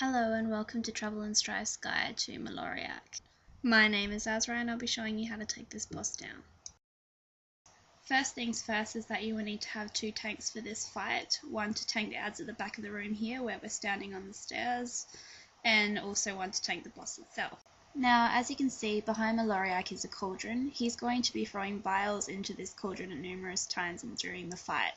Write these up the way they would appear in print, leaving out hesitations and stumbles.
Hello and welcome to Trouble and Strife's Guide to Maloriak. My name is Azra and I'll be showing you how to take this boss down. First things first is that you will need to have two tanks for this fight. One to tank the adds at the back of the room here where we're standing on the stairs, and also one to tank the boss itself. Now, as you can see, behind Maloriak is a cauldron. He's going to be throwing vials into this cauldron at numerous times during the fight.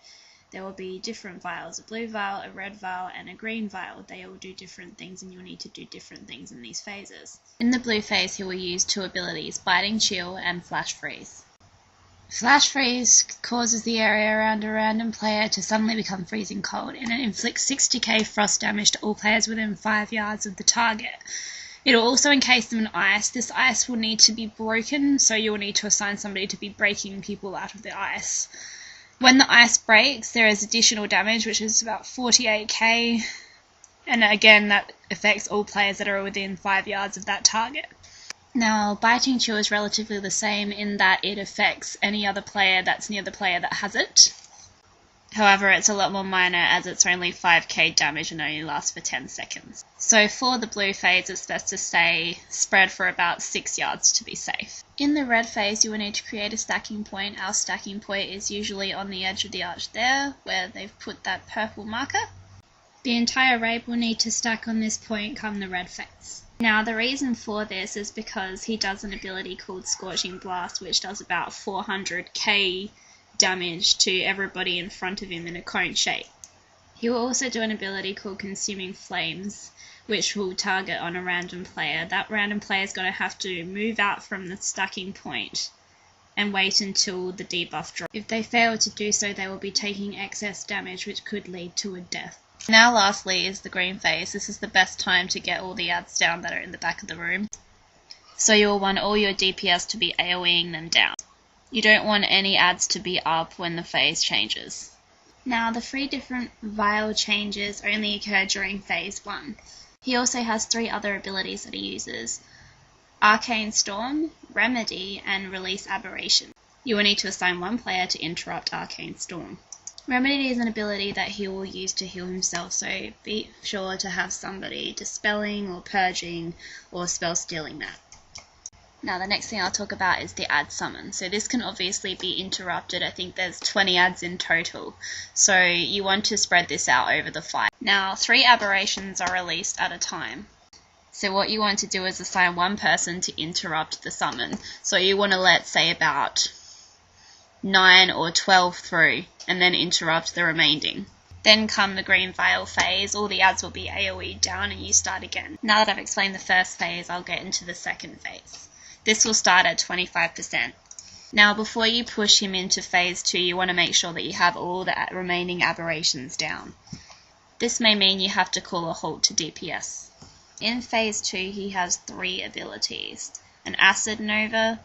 There will be different vials, a blue vial, a red vial, and a green vial. They all do different things and you'll need to do different things in these phases. In the blue phase, he will use two abilities, Biting Chill and Flash Freeze. Flash Freeze causes the area around a random player to suddenly become freezing cold, and it inflicts 60k frost damage to all players within 5 yards of the target. It will also encase them in ice. This ice will need to be broken, so you will need to assign somebody to be breaking people out of the ice. When the ice breaks, there is additional damage, which is about 48k, and again that affects all players that are within 5 yards of that target. Now, Biting Chill is relatively the same in that it affects any other player that's near the player that has it. However, it's a lot more minor as it's only 5k damage and only lasts for 10 seconds. So for the blue phase, it's best to stay spread for about 6 yards to be safe. In the red phase, you will need to create a stacking point. Our stacking point is usually on the edge of the arch there, where they've put that purple marker. The entire raid will need to stack on this point come the red phase. Now, the reason for this is because he does an ability called Scorching Blast, which does about 400k damage to everybody in front of him in a cone shape. He will also do an ability called Consuming Flames, which will target on a random player. That random player is going to have to move out from the stacking point and wait until the debuff drops. If they fail to do so, they will be taking excess damage, which could lead to a death. Now lastly is the green phase. This is the best time to get all the adds down that are in the back of the room. So you will want all your DPS to be AoEing them down. You don't want any adds to be up when the phase changes. Now, the 3 different vial changes only occur during phase 1. He also has 3 other abilities that he uses: Arcane Storm, Remedy, and Release Aberration. You will need to assign one player to interrupt Arcane Storm. Remedy is an ability that he will use to heal himself, so be sure to have somebody dispelling or purging or spell stealing that. Now, the next thing I'll talk about is the add summon. So this can obviously be interrupted. I think there's 20 adds in total. So you want to spread this out over the fight. Now, 3 aberrations are released at a time. So what you want to do is assign one person to interrupt the summon. So you want to let, say, about 9 or 12 through, and then interrupt the remaining. Then come the green vial phase, all the adds will be AoE down and you start again. Now that I've explained the first phase, I'll get into the second phase. This will start at 25%. Now, before you push him into phase 2, you want to make sure that you have all the remaining aberrations down. This may mean you have to call a halt to DPS. In phase 2, he has 3 abilities: an Acid Nova,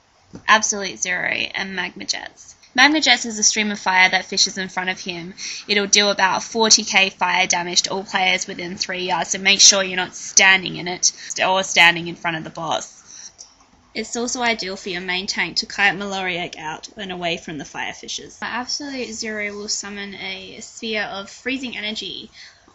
Absolute Zero, and Magma Jets. Magma Jets is a stream of fire that fishes in front of him. It'll do about 40k fire damage to all players within 3 yards, so make sure you're not standing in it or standing in front of the boss. It's also ideal for your main tank to kite Maloriak out and away from the fire fissures. Absolute Zero will summon a sphere of freezing energy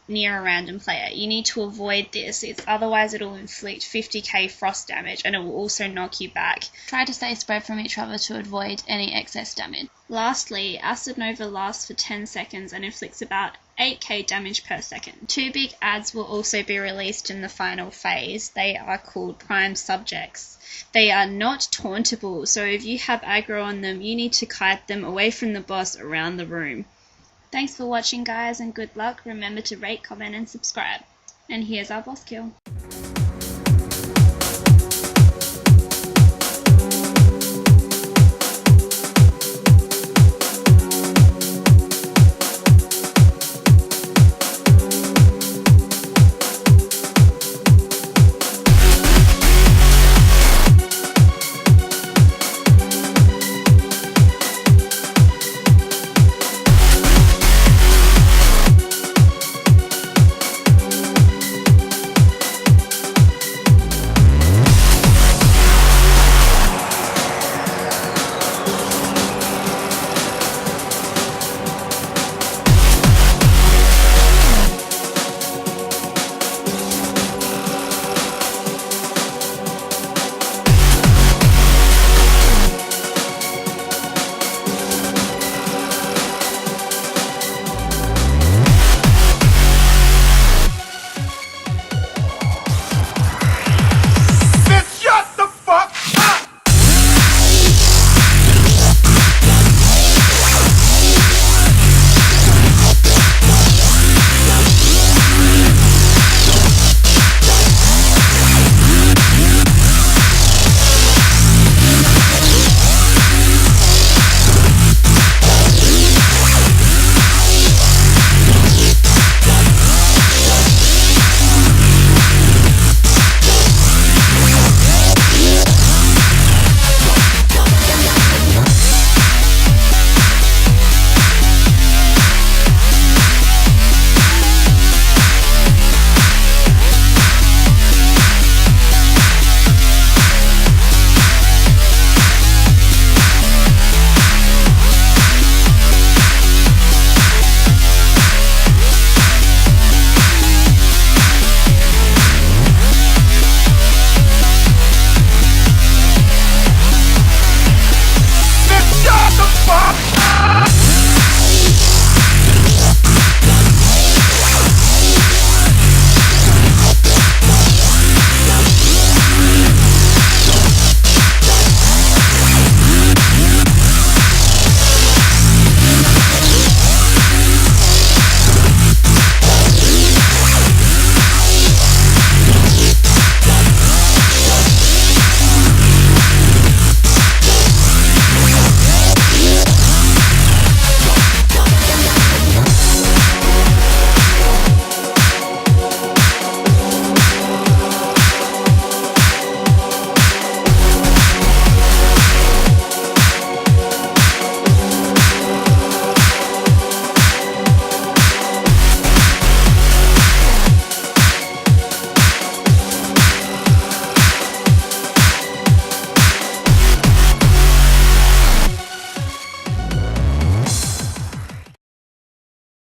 near a random player. You need to avoid this, otherwise it will inflict 50k frost damage and it will also knock you back. Try to stay spread from each other to avoid any excess damage. Lastly, Acid Nova lasts for 10 seconds and inflicts about 8k damage per second. 2 big adds will also be released in the final phase. They are called Prime Subjects. They are not tauntable, so if you have aggro on them, you need to kite them away from the boss around the room. Thanks for watching, guys, and good luck. Remember to rate, comment, and subscribe. And here's our boss kill.